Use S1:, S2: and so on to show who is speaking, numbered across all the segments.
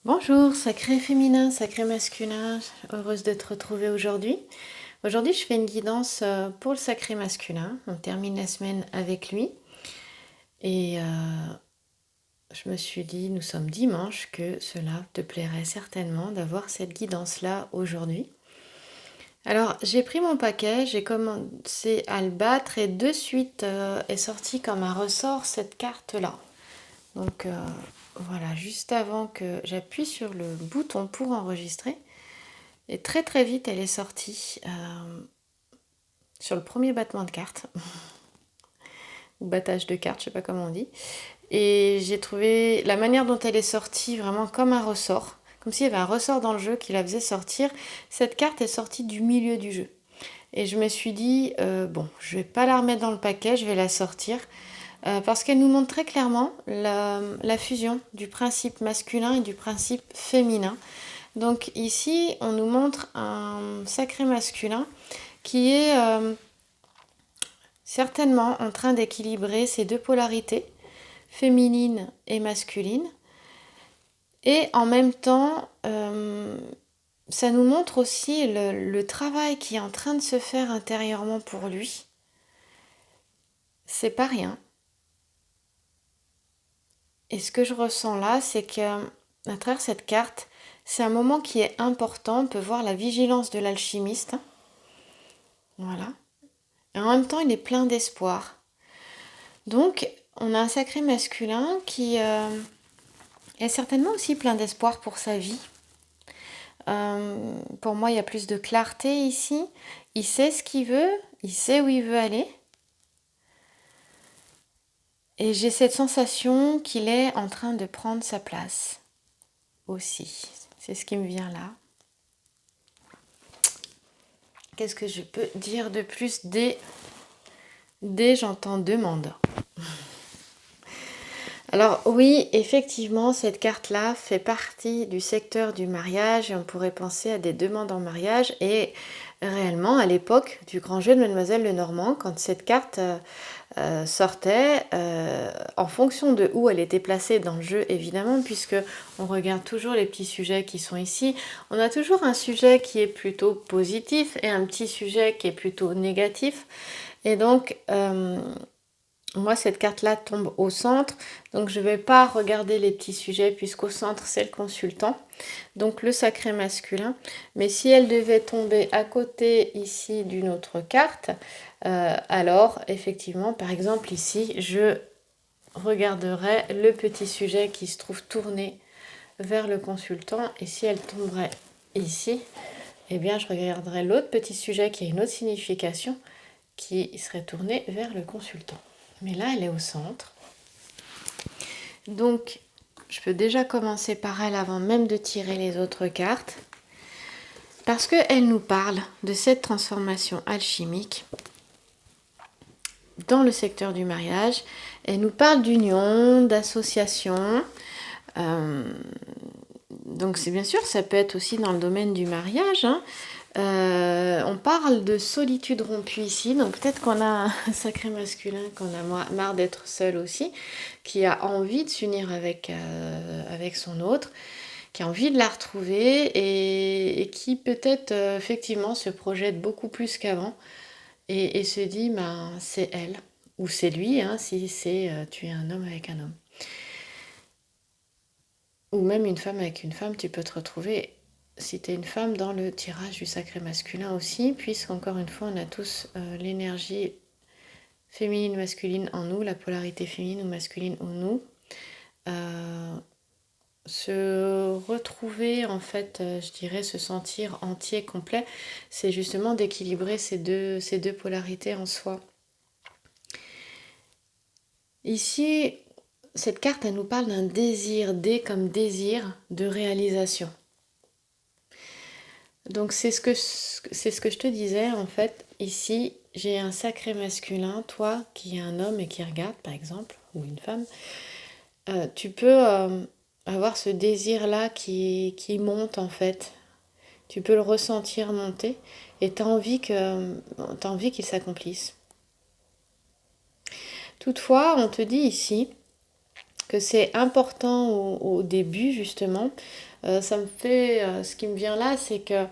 S1: Bonjour, sacré féminin, sacré masculin, heureuse de te retrouver aujourd'hui. Aujourd'hui, je fais une guidance pour le sacré masculin. On termine la semaine avec lui. Et je me suis dit, nous sommes dimanche, que cela te plairait certainement d'avoir cette guidance-là aujourd'hui. Alors, j'ai pris mon paquet, j'ai commencé à le battre et de suite est sortie comme un ressort cette carte-là. Donc voilà, juste avant que j'appuie sur le bouton pour enregistrer, et très très vite elle est sortie sur le premier battement de carte, ou battage de carte, je sais pas comment on dit. Et j'ai trouvé la manière dont elle est sortie vraiment comme un ressort, comme s'il y avait un ressort dans le jeu qui la faisait sortir. Cette carte est sortie du milieu du jeu. Et je me suis dit, bon, je vais pas la remettre dans le paquet, je vais la sortir. Parce qu'elle nous montre très clairement la fusion du principe masculin et du principe féminin. Donc ici, on nous montre un sacré masculin qui est certainement en train d'équilibrer ces deux polarités, féminine et masculine. Et en même temps, ça nous montre aussi le travail qui est en train de se faire intérieurement pour lui. C'est pas rien. Et ce que je ressens là, c'est qu'à travers cette carte, c'est un moment qui est important. On peut voir la vigilance de l'alchimiste. Voilà. Et en même temps, il est plein d'espoir. Donc, on a un sacré masculin qui est certainement aussi plein d'espoir pour sa vie. Pour moi, il y a plus de clarté ici. Il sait ce qu'il veut, il sait où il veut aller. Et j'ai cette sensation qu'il est en train de prendre sa place aussi. C'est ce qui me vient là. Qu'est-ce que je peux dire de plus dès j'entends demande. Alors oui, effectivement, cette carte-là fait partie du secteur du mariage et on pourrait penser à des demandes en mariage. Et réellement, à l'époque du grand jeu de Mademoiselle Lenormand, quand cette carte sortait, en fonction de où elle était placée dans le jeu, évidemment, puisque on regarde toujours les petits sujets qui sont ici, on a toujours un sujet qui est plutôt positif et un petit sujet qui est plutôt négatif. Et donc, moi, cette carte-là tombe au centre, donc je ne vais pas regarder les petits sujets puisqu'au centre, c'est le consultant, donc le sacré masculin. Mais si elle devait tomber à côté ici d'une autre carte, alors effectivement, par exemple ici, je regarderai le petit sujet qui se trouve tourné vers le consultant. Et si elle tomberait ici, eh bien, je regarderai l'autre petit sujet qui a une autre signification qui serait tourné vers le consultant. Mais là, elle est au centre. Donc, je peux déjà commencer par elle avant même de tirer les autres cartes. Parce qu'elle nous parle de cette transformation alchimique dans le secteur du mariage. Elle nous parle d'union, d'association. Donc, c'est bien sûr, ça peut être aussi dans le domaine du mariage, hein. On parle de solitude rompue ici, donc peut-être qu'on a un sacré masculin, qu'on a marre d'être seul aussi, qui a envie de s'unir avec son autre, qui a envie de la retrouver et qui peut-être effectivement se projette beaucoup plus qu'avant et se dit ben, c'est elle ou c'est lui, hein, si c'est tu es un homme avec un homme. Ou même une femme avec une femme, tu peux te retrouver si tu es une femme dans le tirage du sacré masculin aussi, puisqu'encore une fois, on a tous l'énergie féminine, masculine en nous, la polarité féminine ou masculine en nous. Se retrouver, en fait, je dirais, se sentir entier, complet, c'est justement d'équilibrer ces deux polarités en soi. Ici, cette carte, elle nous parle d'un désir, comme désir de réalisation. Donc c'est ce que je te disais en fait. Ici, j'ai un sacré masculin, toi qui es un homme et qui regarde par exemple, ou une femme, tu peux avoir ce désir-là qui monte en fait. Tu peux le ressentir monter et tu as envie qu'il s'accomplisse. Toutefois, on te dit ici que c'est important au début justement Ce qui me vient là, c'est que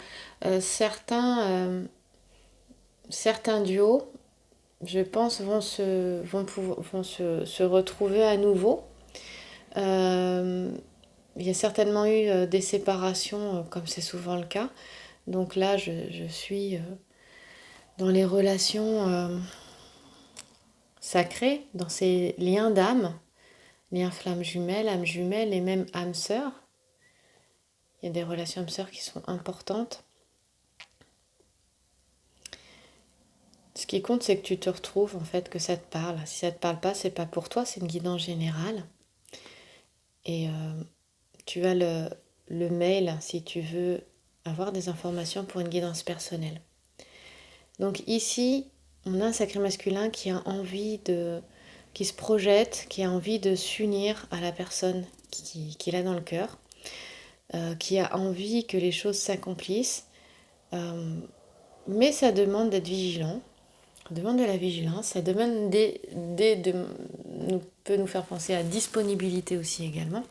S1: certains duos, je pense, vont se retrouver à nouveau. Euh, il y a certainement eu des séparations, comme c'est souvent le cas. Donc là, je suis dans les relations sacrées, dans ces liens d'âme, liens flammes jumelles, âmes jumelles et même âmes sœurs. Il y a des relations âmes sœurs qui sont importantes. Ce qui compte, c'est que tu te retrouves, en fait, que ça te parle. Si ça te parle pas, c'est pas pour toi, c'est une guidance générale. Et tu as le mail si tu veux avoir des informations pour une guidance personnelle. Donc ici, on a un sacré masculin qui se projette, qui a envie de s'unir à la personne qu'il a dans le cœur, qui a envie que les choses s'accomplissent. Mais ça demande d'être vigilant, ça demande de la vigilance, ça demande peut nous faire penser à disponibilité aussi également.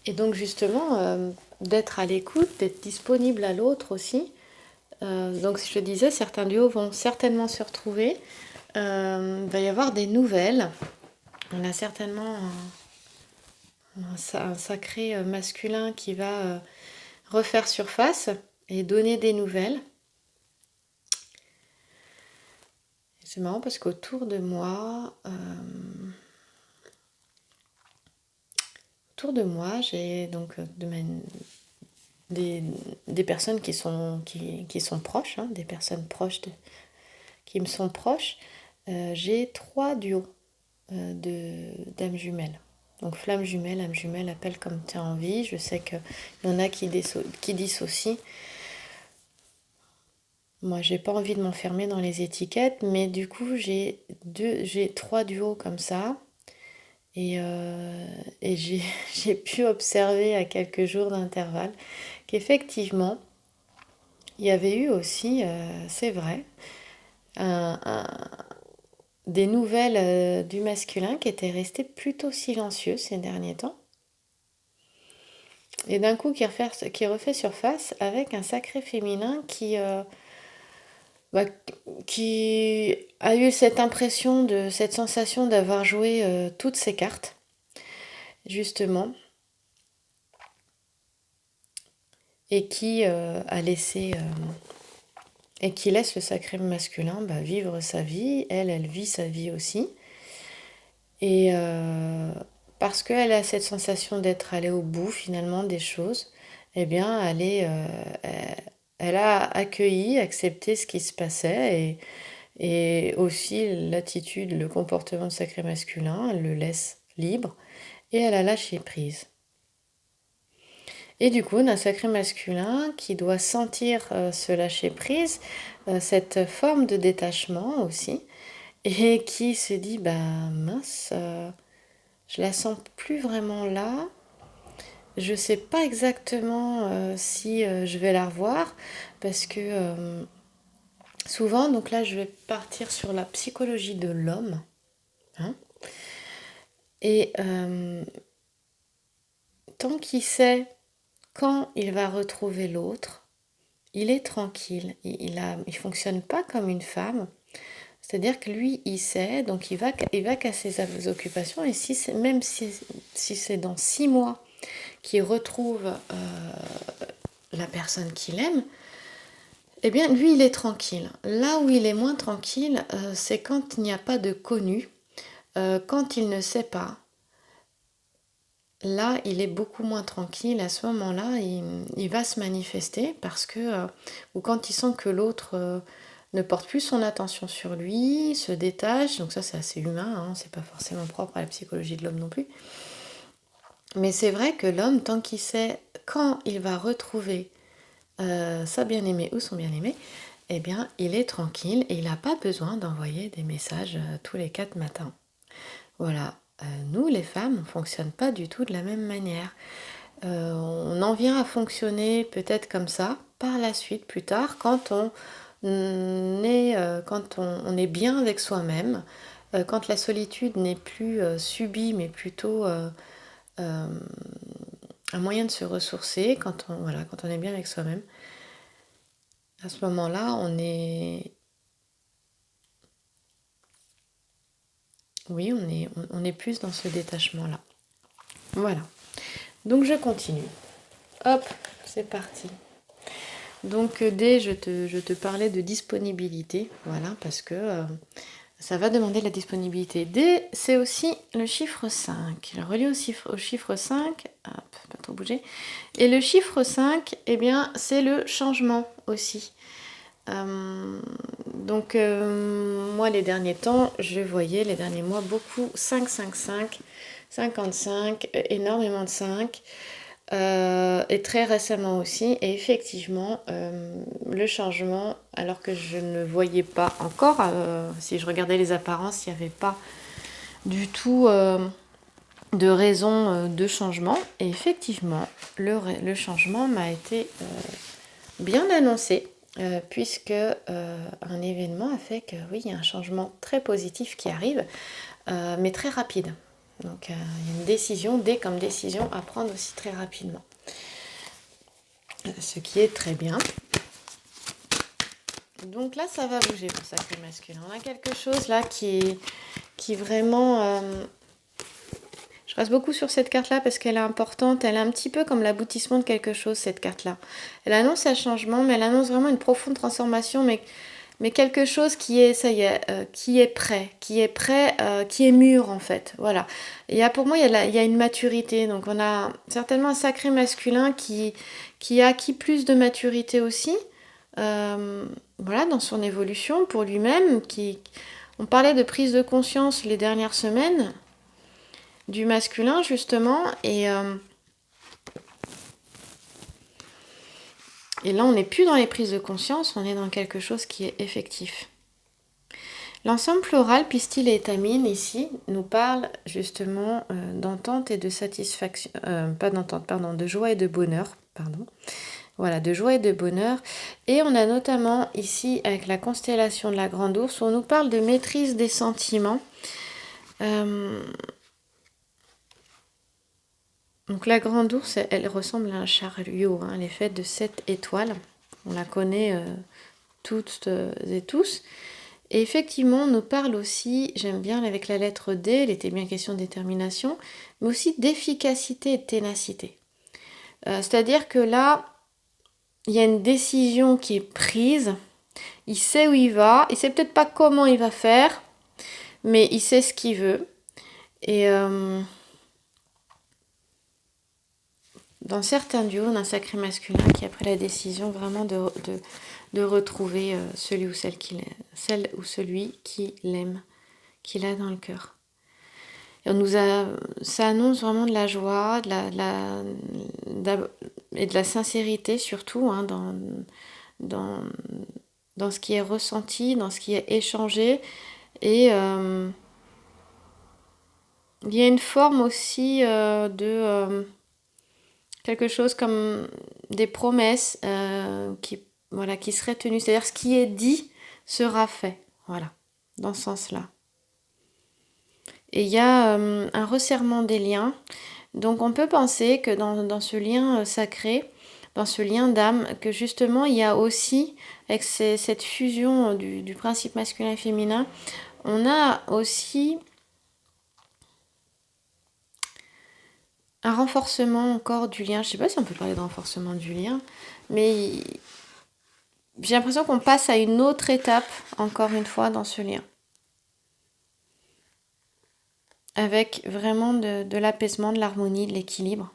S1: Et donc justement, d'être à l'écoute, d'être disponible à l'autre aussi. Donc je te disais, certains duos vont certainement se retrouver. Il va y avoir des nouvelles. On a certainement un sacré masculin qui va refaire surface et donner des nouvelles. C'est marrant parce qu'autour de moi, j'ai donc des personnes qui sont proches, hein, des personnes proches qui me sont proches. J'ai 3 duos d'âmes jumelles. Donc flamme jumelle, âme jumelle, appelle comme tu as envie. Je sais qu'il y en a qui dissocient. Moi, j'ai pas envie de m'enfermer dans les étiquettes, mais du coup, j'ai 3 duos comme ça. Et j'ai pu observer à quelques jours d'intervalle qu'effectivement, il y avait eu aussi, c'est vrai, des nouvelles du masculin qui étaient restées plutôt silencieux ces derniers temps. Et d'un coup, qui refait surface avec un sacré féminin qui a eu cette sensation d'avoir joué toutes ses cartes, justement, et qui a laissé et qui laisse le sacré masculin vivre sa vie. Elle vit sa vie aussi. Et parce qu'elle a cette sensation d'être allée au bout finalement des choses, eh bien elle a accueilli, accepté ce qui se passait et aussi l'attitude, le comportement de sacré masculin, elle le laisse libre et elle a lâché prise. Et du coup, on a un sacré masculin qui doit sentir ce lâcher prise, cette forme de détachement aussi, et qui se dit, mince, je la sens plus vraiment là. Je sais pas exactement si je vais la revoir, parce que souvent, donc là, je vais partir sur la psychologie de l'homme, hein, et tant qu'il sait quand il va retrouver l'autre, il est tranquille. Il fonctionne pas comme une femme. C'est-à-dire que lui, il sait, donc il va qu'à ses occupations. Et même si c'est dans 6 mois qu'il retrouve la personne qu'il aime, eh bien, lui, il est tranquille. Là où il est moins tranquille, c'est quand il n'y a pas de connu, quand il ne sait pas. Là, il est beaucoup moins tranquille. À ce moment-là, il va se manifester parce que, ou quand il sent que l'autre ne porte plus son attention sur lui, se détache. Donc ça, c'est assez humain, hein, c'est pas forcément propre à la psychologie de l'homme non plus. Mais c'est vrai que l'homme, tant qu'il sait quand il va retrouver sa bien-aimée ou son bien-aimé, eh bien, il est tranquille et il n'a pas besoin d'envoyer des messages tous les 4 matins. Voilà. Nous, les femmes, on ne fonctionne pas du tout de la même manière. On en vient à fonctionner peut-être comme ça par la suite, plus tard, quand on est bien avec soi-même, quand la solitude n'est plus subie, mais plutôt un moyen de se ressourcer quand on est bien avec soi-même. À ce moment-là, on est plus dans ce détachement-là. Voilà. Donc je continue. Hop, c'est parti. Donc dès je te parlais de disponibilité, voilà, parce que ça va demander de la disponibilité. D, c'est aussi le chiffre 5. Je relie au chiffre 5, hop, pas trop bouger. Et le chiffre 5, eh bien, c'est le changement aussi. Donc moi les derniers temps, je voyais les derniers mois beaucoup 5, 5, 5, 55, énormément de 5. Et très récemment aussi, et effectivement, le changement, alors que je ne voyais pas encore, si je regardais les apparences, il n'y avait pas du tout de raison de changement. Et effectivement, le changement m'a été bien annoncé, puisque un événement a fait que oui, il y a un changement très positif qui arrive, mais très rapide. Donc il y a une décision, comme décision à prendre aussi très rapidement. Ce qui est très bien. Donc là, ça va bouger pour Sacré Masculin. On a quelque chose là qui vraiment... je reste beaucoup sur cette carte-là parce qu'elle est importante. Elle est un petit peu comme l'aboutissement de quelque chose, cette carte-là. Elle annonce un changement, mais elle annonce vraiment une profonde transformation, mais quelque chose qui est, ça y est, qui est prêt, qui est mûr en fait. Voilà. Et pour moi, il y a une maturité. Donc on a certainement un Sacré Masculin qui a acquis plus de maturité aussi, voilà, dans son évolution pour lui-même. On parlait de prise de conscience les dernières semaines du masculin justement, et là on n'est plus dans les prises de conscience, on est dans quelque chose qui est effectif. L'ensemble floral, pistil et étamine, ici, nous parle justement d'entente et de satisfaction, pas d'entente, pardon, de joie et de bonheur, pardon. Voilà, de joie et de bonheur. Et on a notamment ici, avec la constellation de la Grande Ourse, on nous parle de maîtrise des sentiments. Donc la Grande Ourse, elle ressemble à un chariot, hein, elle est faite de 7 étoiles. On la connaît toutes et tous. Et effectivement, on nous parle aussi, j'aime bien avec la lettre D, il était bien question de détermination, mais aussi d'efficacité et de ténacité. C'est-à-dire que là, il y a une décision qui est prise, il sait où il va, il sait peut-être pas comment il va faire, mais il sait ce qu'il veut. Et dans certains duos, on a un Sacré Masculin qui a pris la décision vraiment de retrouver celui ou celui qui l'aime, qu'il a dans le cœur. Et ça annonce vraiment de la joie, et de la sincérité surtout, hein, dans ce qui est ressenti, dans ce qui est échangé. Et il y a une forme aussi de quelque chose comme des promesses qui seraient tenues. C'est-à-dire ce qui est dit sera fait. Voilà, dans ce sens-là. Et il y a un resserrement des liens. Donc on peut penser que dans ce lien sacré, dans ce lien d'âme, que justement il y a aussi, avec cette fusion du principe masculin et féminin, on a aussi un renforcement encore du lien. Je ne sais pas si on peut parler de renforcement du lien, mais j'ai l'impression qu'on passe à une autre étape, encore une fois, dans ce lien. Avec vraiment de l'apaisement, de l'harmonie, de l'équilibre.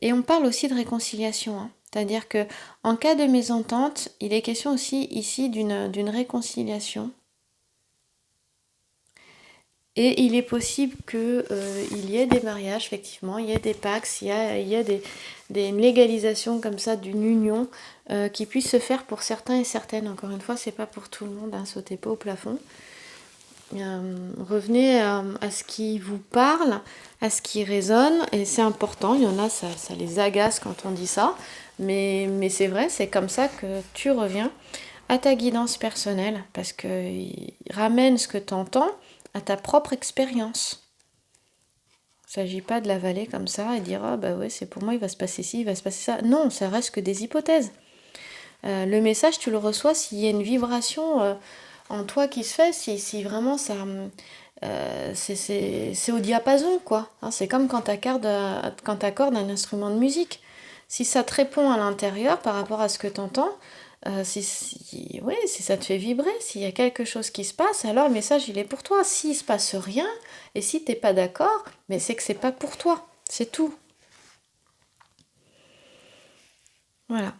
S1: Et on parle aussi de réconciliation, hein. C'est-à-dire que en cas de mésentente, il est question aussi ici d'une réconciliation. Et il est possible qu'il y ait des mariages, effectivement, il y ait des pax, il y a des légalisations comme ça d'une union qui puisse se faire pour certains et certaines. Encore une fois, c'est pas pour tout le monde, hein, sautez pas au plafond. Revenez à ce qui vous parle, à ce qui résonne, et c'est important. Il y en a, ça les agace quand on dit ça, mais c'est vrai, c'est comme ça que tu reviens à ta guidance personnelle, parce qu'il ramène ce que tu entends à ta propre expérience. Il ne s'agit pas de l'avaler comme ça et dire ah bah ouais c'est pour moi il va se passer ci, il va se passer ça. Non, ça reste que des hypothèses. Le message tu le reçois s'il y a une vibration en toi qui se fait, si vraiment ça c'est au diapason quoi. Hein, c'est comme quand t'accordes un instrument de musique. Si ça te répond à l'intérieur par rapport à ce que t'entends, ouais, si ça te fait vibrer, s'il y a quelque chose qui se passe, alors le message il est pour toi. S'il se passe rien, et si t'es pas d'accord, mais c'est que c'est pas pour toi. C'est tout. Voilà.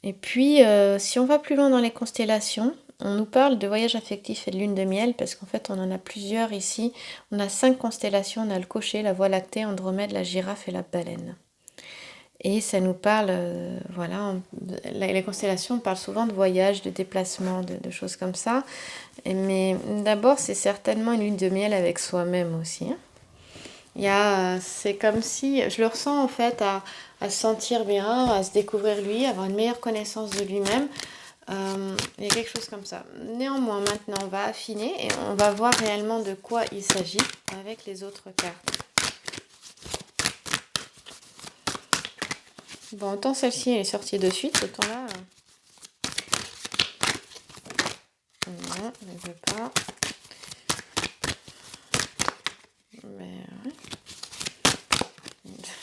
S1: Et puis, si on va plus loin dans les constellations, on nous parle de voyage affectif et de lune de miel, parce qu'en fait, on en a plusieurs ici. On a 5 constellations, on a le cocher, la voie lactée, Andromède, la girafe et la baleine. Et ça nous parle, voilà, les constellations parlent souvent de voyage, de déplacement, de choses comme ça. Mais d'abord, c'est certainement une lune de miel avec soi-même aussi. Hein. C'est comme si, je le ressens en fait, à se sentir bien, à se découvrir lui, avoir une meilleure connaissance de lui-même. Il y a quelque chose comme ça. Néanmoins, maintenant, on va affiner et on va voir réellement de quoi il s'agit avec les autres cartes. Bon, autant celle-ci elle est sortie de suite, autant là... Non, elle ne veut pas. Mais...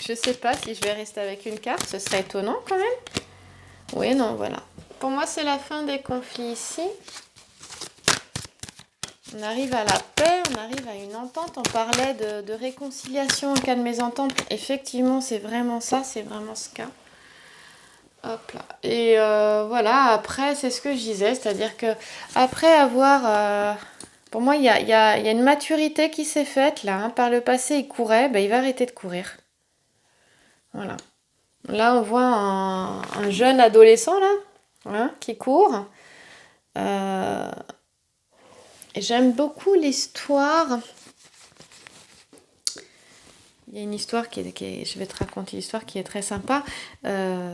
S1: Je sais pas si je vais rester avec une carte, ce serait étonnant quand même. Oui, non, voilà. Pour moi, c'est la fin des conflits ici. On arrive à la paix, on arrive à une entente. On parlait de réconciliation en cas de mésentente. Effectivement, c'est vraiment ça, c'est vraiment ce cas. Hop là. Et voilà, après, c'est ce que je disais, c'est-à-dire que après avoir... pour moi, il y a une maturité qui s'est faite là. Hein. Par le passé, il courait, ben, il va arrêter de courir. Voilà. Là, on voit un jeune adolescent là, hein, qui court. J'aime beaucoup l'histoire. Il y a une histoire je vais te raconter l'histoire qui est très sympa. Je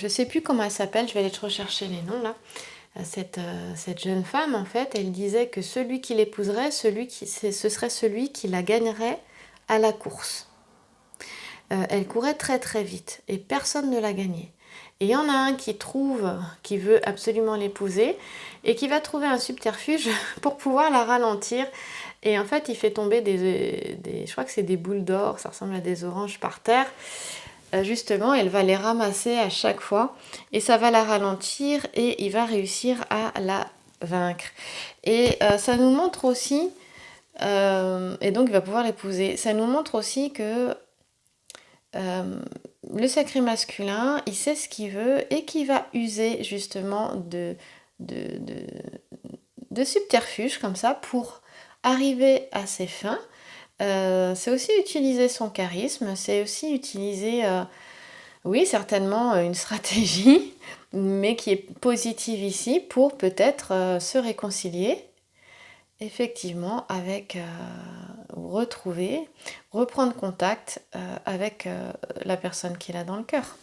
S1: sais plus comment elle s'appelle, je vais aller te rechercher les noms là. Cette jeune femme, en fait, elle disait que celui qui l'épouserait, ce serait celui qui la gagnerait à la course. Elle courait très très vite et personne ne l'a gagnée. Et il y en a un qui veut absolument l'épouser et qui va trouver un subterfuge pour pouvoir la ralentir. Et en fait, il fait tomber je crois que c'est des boules d'or, ça ressemble à des oranges par terre. Justement, elle va les ramasser à chaque fois et ça va la ralentir et il va réussir à la vaincre. Et ça nous montre aussi, et donc il va pouvoir l'épouser, ça nous montre aussi que le sacré masculin, il sait ce qu'il veut et qu'il va user justement de subterfuges comme ça pour arriver à ses fins. C'est aussi utiliser son charisme, c'est aussi utiliser, oui, certainement une stratégie, mais qui est positive ici pour peut-être se réconcilier effectivement avec reprendre contact avec la personne qu'il a dans le cœur,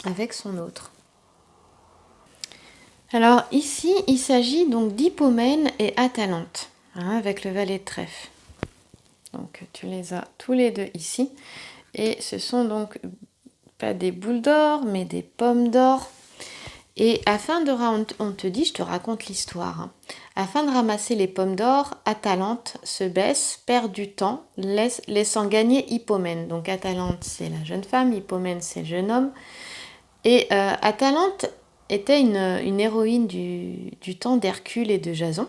S1: avec son autre. Alors ici, il s'agit donc d'Hippomène et Atalante, hein, avec le valet de trèfle. Donc tu les as tous les deux ici. Et ce sont donc pas des boules d'or, mais des pommes d'or. Et on te dit, je te raconte l'histoire. Hein. Afin de ramasser les pommes d'or, Atalante se baisse, perd du temps, laissant gagner Hippomène. Donc Atalante, c'est la jeune femme, Hippomène, c'est le jeune homme. Et Atalante était une héroïne du temps d'Hercule et de Jason.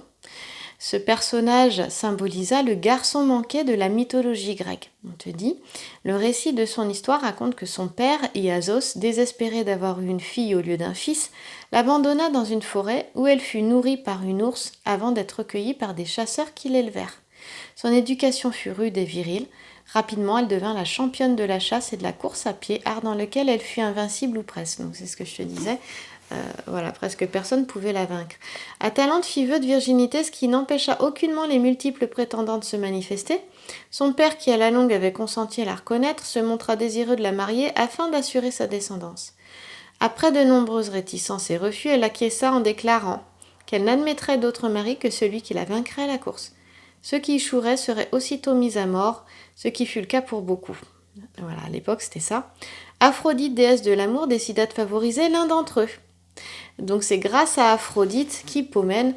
S1: Ce personnage symbolisa le garçon manqué de la mythologie grecque. On te dit, le récit de son histoire raconte que son père, Iazos, désespéré d'avoir eu une fille au lieu d'un fils, l'abandonna dans une forêt où elle fut nourrie par une ours avant d'être recueillie par des chasseurs qui l'élevèrent. Son éducation fut rude et virile. Rapidement, elle devint la championne de la chasse et de la course à pied, art dans lequel elle fut invincible ou presque. Donc c'est ce que je te disais. Voilà, presque personne ne pouvait la vaincre. Atalante fit vœu de virginité, ce qui n'empêcha aucunement les multiples prétendants de se manifester. Son père, qui à la longue avait consenti à la reconnaître, se montra désireux de la marier afin d'assurer sa descendance. Après de nombreuses réticences et refus, elle acquiesça en déclarant qu'elle n'admettrait d'autre mari que celui qui la vaincrait à la course. Ceux qui échoueraient seraient aussitôt mis à mort, ce qui fut le cas pour beaucoup. Voilà, à l'époque c'était ça. Aphrodite, déesse de l'amour, décida de favoriser l'un d'entre eux. Donc c'est grâce à Aphrodite qu'Hippomène,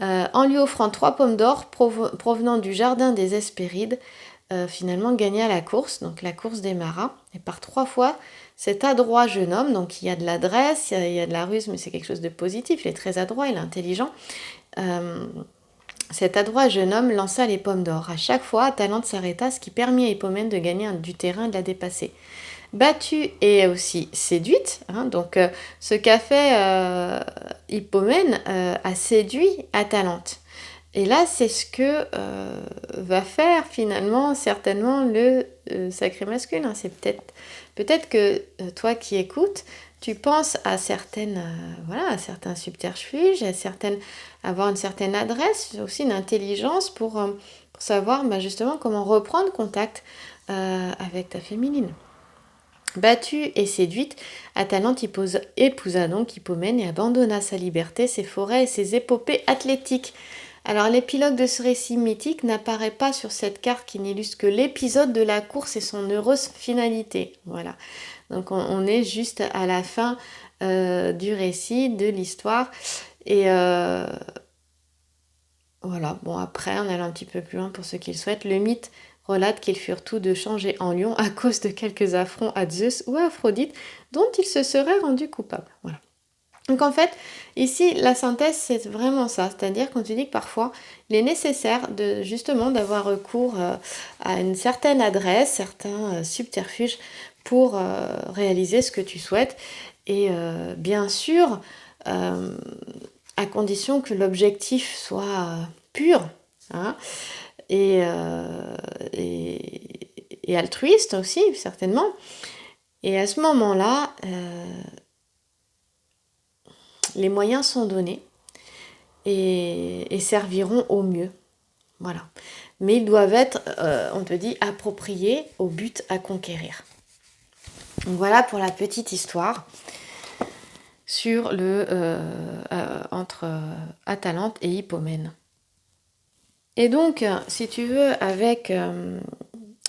S1: en lui offrant 3 pommes d'or provenant du jardin des Hespérides, finalement gagna la course, donc la course des maras. Et par 3 fois, cet adroit jeune homme, donc il y a de l'adresse, il y a de la ruse, mais c'est quelque chose de positif, il est très adroit, il est intelligent. Cet adroit jeune homme lança les pommes d'or. À chaque fois, Atalante s'arrêta, ce qui permit à Hippomène de gagner du terrain et de la dépasser. Battue et aussi séduite, donc ce qu'a fait Hippomène a séduit Atalante. Et là, c'est ce que va faire finalement certainement le sacré masculin. C'est peut-être que toi qui écoutes, tu penses à à certains subterfuges, avoir une certaine adresse, aussi une intelligence pour savoir justement comment reprendre contact avec ta féminine. Battue et séduite, Atalante épousa donc Hippomène et abandonna sa liberté, ses forêts et ses épopées athlétiques. Alors l'épilogue de ce récit mythique n'apparaît pas sur cette carte qui n'illustre que l'épisode de la course et son heureuse finalité. Voilà. Donc on est juste à la fin du récit, de l'histoire. Et voilà, bon après, en allant un petit peu plus loin pour ceux qui le souhaitent, le mythe relate qu'ils furent tous deux changés en lions à cause de quelques affronts à Zeus ou à Aphrodite dont ils se seraient rendus coupables. Voilà. Donc en fait, ici, la synthèse, c'est vraiment ça. C'est-à-dire qu'on te dit que parfois, il est nécessaire justement d'avoir recours à une certaine adresse, certains subterfuges pour réaliser ce que tu souhaites. Et bien sûr, à condition que l'objectif soit pur, et altruiste aussi, certainement. Et à ce moment-là, les moyens sont donnés et serviront au mieux. Voilà. Mais ils doivent être, on te dit, appropriés au but à conquérir. Donc voilà pour la petite histoire sur entre Atalante et Hippomène. Et donc, si tu veux, avec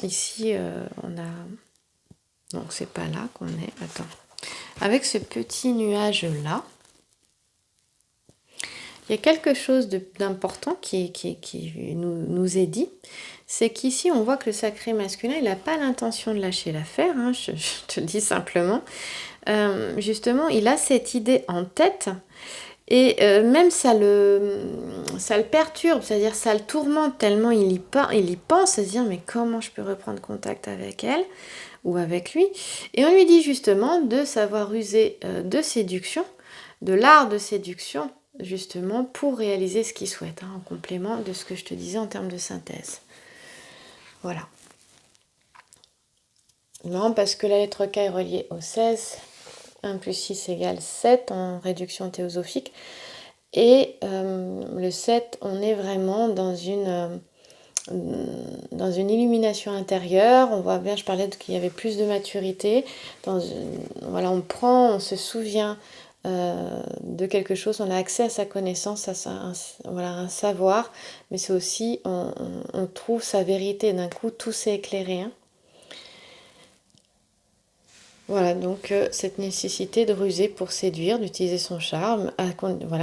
S1: ici, on a... Donc, c'est pas là qu'on est. Attends. Avec ce petit nuage-là, il y a quelque chose d'important qui nous est dit. C'est qu'ici, on voit que le sacré masculin, il n'a pas l'intention de lâcher l'affaire. Je te le dis simplement. Justement, il a cette idée en tête. Et même ça le perturbe, c'est-à-dire ça le tourmente tellement il y pense à se dire mais comment je peux reprendre contact avec elle ou avec lui. Et on lui dit justement de savoir user de séduction, de l'art de séduction justement pour réaliser ce qu'il souhaite, en complément de ce que je te disais en termes de synthèse. Voilà. Non, parce que la lettre K est reliée au 16, 1 plus 6 égale 7 en réduction théosophique. Et le 7, on est vraiment dans une illumination intérieure. On voit bien, je parlais qu'il y avait plus de maturité. Voilà, on se souvient de quelque chose, on a accès à sa connaissance, à un savoir, mais c'est aussi, on trouve sa vérité. D'un coup, tout s'est éclairé. Voilà, donc cette nécessité de ruser pour séduire, d'utiliser son charme, à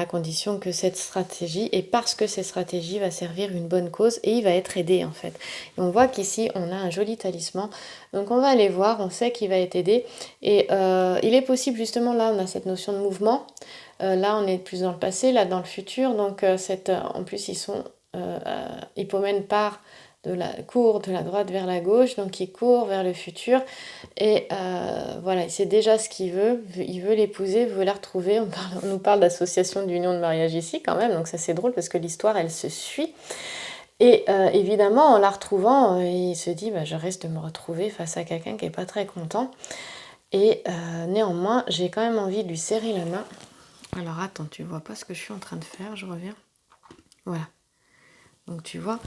S1: condition que cette stratégie, et parce que cette stratégie va servir une bonne cause, et il va être aidé en fait. Et on voit qu'ici, on a un joli talisman, donc on va aller voir, on sait qu'il va être aidé, et il est possible justement, là on a cette notion de mouvement, là on est plus dans le passé, là dans le futur, donc en plus ils sont, Hippomène court de la droite vers la gauche, donc il court vers le futur et voilà, il sait déjà ce qu'il veut, il veut l'épouser, il veut la retrouver. On nous parle d'association d'union de mariage ici quand même, donc ça c'est drôle parce que l'histoire elle se suit et évidemment en la retrouvant il se dit je risque de me retrouver face à quelqu'un qui est pas très content et néanmoins j'ai quand même envie de lui serrer la main. Alors attends, tu vois pas ce que je suis en train de faire, je reviens, voilà, donc tu vois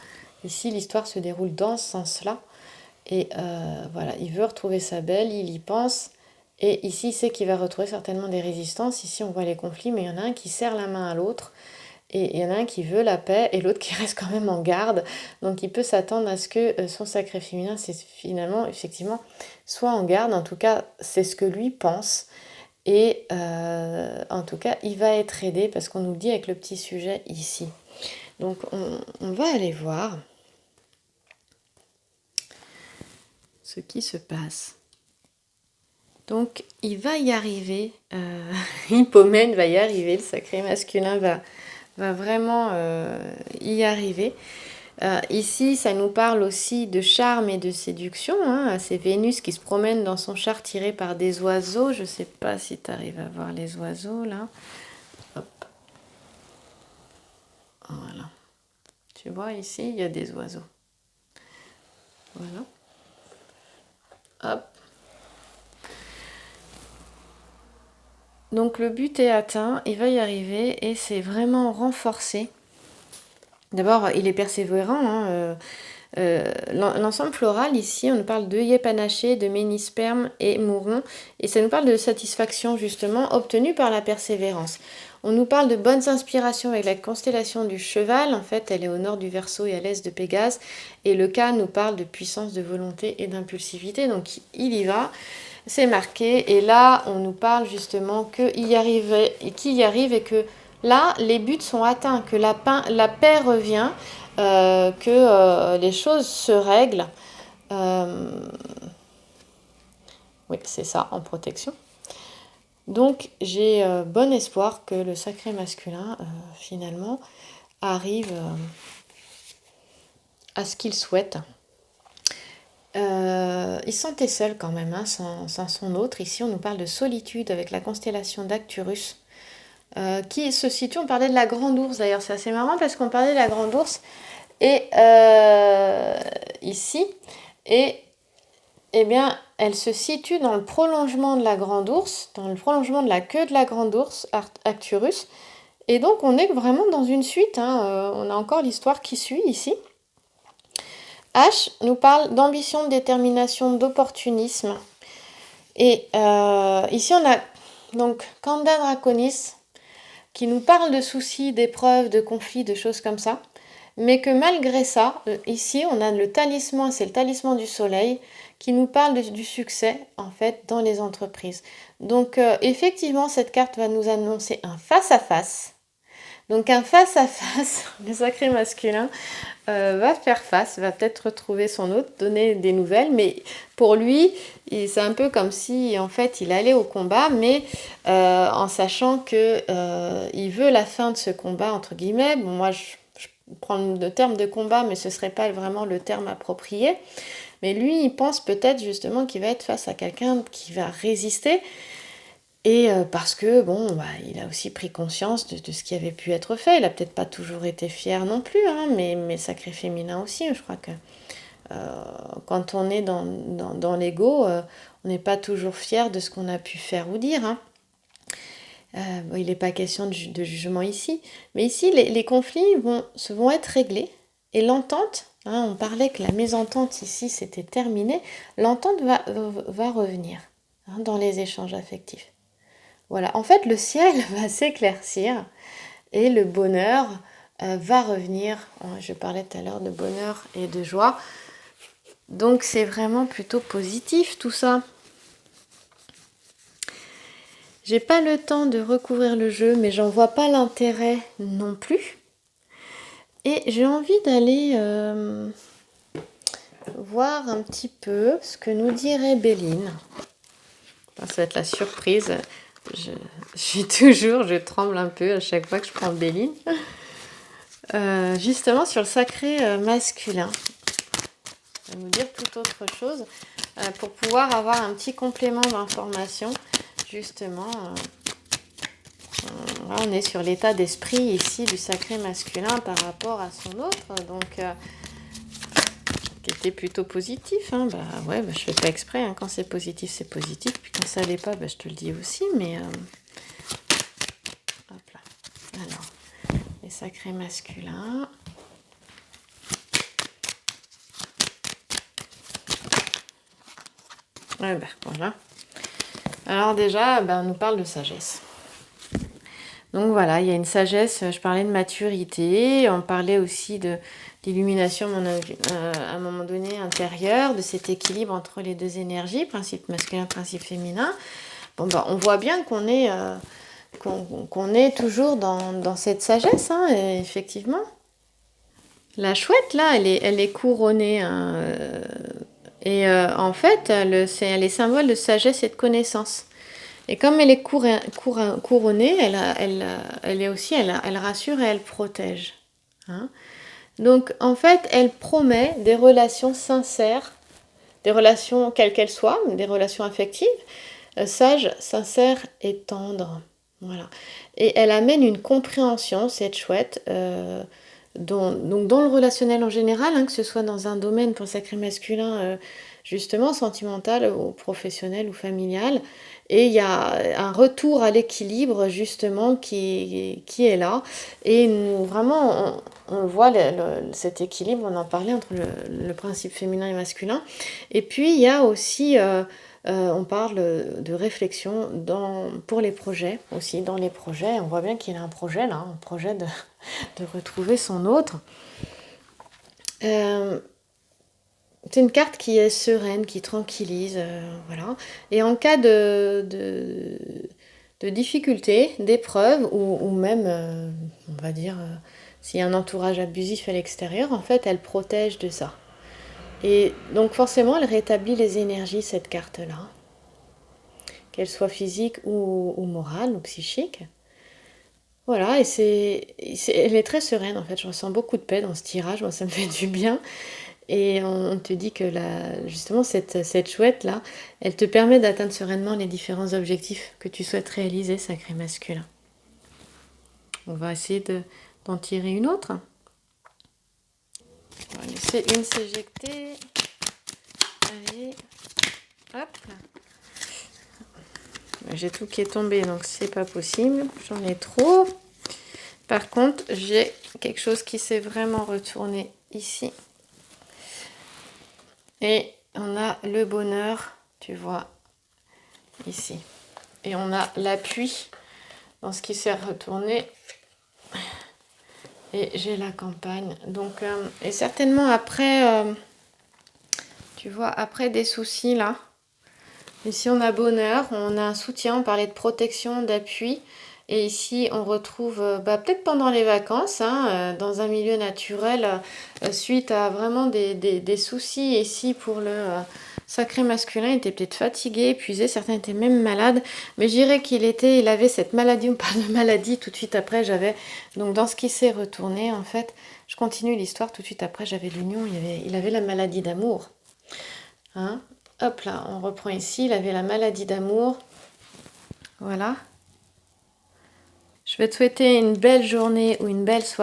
S1: ici, l'histoire se déroule dans ce sens-là. Et voilà, il veut retrouver sa belle, il y pense. Et ici, il sait qu'il va retrouver certainement des résistances. Ici, on voit les conflits, mais il y en a un qui serre la main à l'autre. Et il y en a un qui veut la paix et l'autre qui reste quand même en garde. Donc il peut s'attendre à ce que son sacré féminin, c'est finalement, effectivement, soit en garde. En tout cas, c'est ce que lui pense. Et en tout cas, il va être aidé parce qu'on nous le dit avec le petit sujet ici. Donc on va aller voir ce qui se passe. Donc il va y arriver, Hippomène va y arriver, le sacré masculin va vraiment y arriver. Ici, ça nous parle aussi de charme et de séduction. Hein. C'est Vénus qui se promène dans son char tiré par des oiseaux. Je ne sais pas si tu arrives à voir les oiseaux là. Hop. Voilà. Tu vois ici, il y a des oiseaux. Voilà. Hop. Donc le but est atteint, il va y arriver et c'est vraiment renforcé. D'abord, il est persévérant. Hein, l'ensemble floral, ici, on nous parle d'œillets panachés, de ménisperme et mouron. Et ça nous parle de satisfaction, justement, obtenue par la persévérance. On nous parle de bonnes inspirations avec la constellation du cheval. En fait, elle est au nord du Verseau et à l'est de Pégase. Et le cas nous parle de puissance de volonté et d'impulsivité. Donc, il y va. C'est marqué. Et là, on nous parle justement qu'il y arrive et que là, les buts sont atteints, que la paix revient, que les choses se règlent. Oui, c'est ça, en protection. Donc, j'ai bon espoir que le sacré masculin, finalement, arrive à ce qu'il souhaite. Il se sentait seul quand même, hein, sans son autre. Ici, on nous parle de solitude avec la constellation d'Acturus. Qui se situe, on parlait de la grande ours d'ailleurs, c'est assez marrant parce qu'on parlait de la grande ours et ici, et eh bien elle se situe dans le prolongement de la grande ours, dans le prolongement de la queue de la grande ours, Arcturus, et donc on est vraiment dans une suite, hein, on a encore l'histoire qui suit ici. H nous parle d'ambition, de détermination, d'opportunisme, et ici on a donc Kanda Draconis, qui nous parle de soucis, d'épreuves, de conflits, de choses comme ça. Mais que malgré ça, ici, on a le talisman, c'est le talisman du soleil, qui nous parle du succès, en fait, dans les entreprises. Donc, effectivement, cette carte va nous annoncer un face-à-face. Donc, un face-à-face, le sacré masculin va faire face, va peut-être retrouver son hôte, donner des nouvelles, mais pour lui, c'est un peu comme si en fait il allait au combat, mais en sachant que il veut la fin de ce combat entre guillemets. Bon, moi je prends le terme de combat, mais ce serait pas vraiment le terme approprié. Mais lui, il pense peut-être justement qu'il va être face à quelqu'un qui va résister. Et parce que, bon, bah, il a aussi pris conscience de ce qui avait pu être fait. Il n'a peut-être pas toujours été fier non plus, hein, mais sacré féminin aussi. Je crois que quand on est dans l'ego, on n'est pas toujours fier de ce qu'on a pu faire ou dire. Hein. Bon, il n'est pas question de jugement ici. Mais ici, les conflits vont être réglés. Et l'entente, hein, on parlait que la mésentente ici, c'était terminé. L'entente va revenir hein, dans les échanges affectifs. Voilà, en fait, le ciel va s'éclaircir et le bonheur va revenir. Je parlais tout à l'heure de bonheur et de joie. Donc, c'est vraiment plutôt positif tout ça. J'ai pas le temps de recouvrir le jeu, mais j'en vois pas l'intérêt non plus. Et j'ai envie d'aller voir un petit peu ce que nous dirait Béline. Ça va être la surprise. Je tremble un peu à chaque fois que je prends Béline. Justement sur le sacré masculin. Ça va nous dire tout autre chose pour pouvoir avoir un petit complément d'information. Justement, là, on est sur l'état d'esprit ici du sacré masculin par rapport à son autre. Donc, qui était plutôt positif. Hein. Bah ouais, bah, je fais pas exprès. Hein. Quand c'est positif, c'est positif. Puis quand ça l'est pas, bah, je te le dis aussi. Mais hop là. Alors, les sacrés masculins. Ouais, bah voilà. Alors déjà, bah, on nous parle de sagesse. Donc voilà, il y a une sagesse, je parlais de maturité, on parlait aussi d'illumination à un moment donné intérieure, de cet équilibre entre les deux énergies, principe masculin, principe féminin. Bon, bah, on voit bien qu'on est, qu'on est toujours dans cette sagesse, hein, effectivement. La chouette, là, elle est couronnée, hein, en fait, elle est symbole de sagesse et de connaissance. Et comme elle est couronnée, elle est aussi, elle rassure et elle protège. Hein. Donc, en fait, elle promet des relations sincères, des relations quelles qu'elles soient, des relations affectives, sages, sincères et tendres. Voilà. Et elle amène une compréhension, cette chouette, donc dans le relationnel en général, hein, que ce soit dans un domaine pour le sacré masculin, justement sentimental ou professionnel ou familial. Et il y a un retour à l'équilibre justement qui est là. Et nous, vraiment, on voit cet équilibre, on en parlait entre le principe féminin et masculin. Et puis il y a aussi, on parle de réflexion pour les projets aussi. Dans les projets, on voit bien qu'il y a un projet là, un projet de retrouver son autre. C'est une carte qui est sereine, qui tranquillise, voilà. Et en cas de difficulté, d'épreuve, ou même, on va dire, s'il y a un entourage abusif à l'extérieur, en fait, elle protège de ça. Et donc forcément, elle rétablit les énergies, cette carte-là, qu'elle soit physique ou morale ou psychique. Voilà, elle est très sereine en fait, je ressens beaucoup de paix dans ce tirage, moi ça me fait du bien. Et on te dit que justement cette chouette-là, elle te permet d'atteindre sereinement les différents objectifs que tu souhaites réaliser, sacré masculin. On va essayer d'en tirer une autre. On va laisser une s'éjecter. Allez, hop. J'ai tout qui est tombé, donc c'est pas possible. J'en ai trop. Par contre, j'ai quelque chose qui s'est vraiment retourné ici. Et on a le bonheur, tu vois, ici. Et on a l'appui dans ce qui s'est retourné. Et j'ai la campagne. Donc, et certainement après, tu vois, après des soucis là. Ici, on a bonheur, on a un soutien, on parlait de protection, d'appui. Et ici, on retrouve, peut-être pendant les vacances, hein, dans un milieu naturel, suite à vraiment des soucis. Ici, pour le sacré masculin, il était peut-être fatigué, épuisé, certains étaient même malades. Mais je dirais il avait cette maladie, on parle de maladie, tout de suite après, donc dans ce qui s'est retourné, en fait, je continue l'histoire, tout de suite après, j'avais l'union, il avait la maladie d'amour. Hein. Hop là, on reprend ici, il avait la maladie d'amour. Voilà. Je vais te souhaiter une belle journée ou une belle soirée.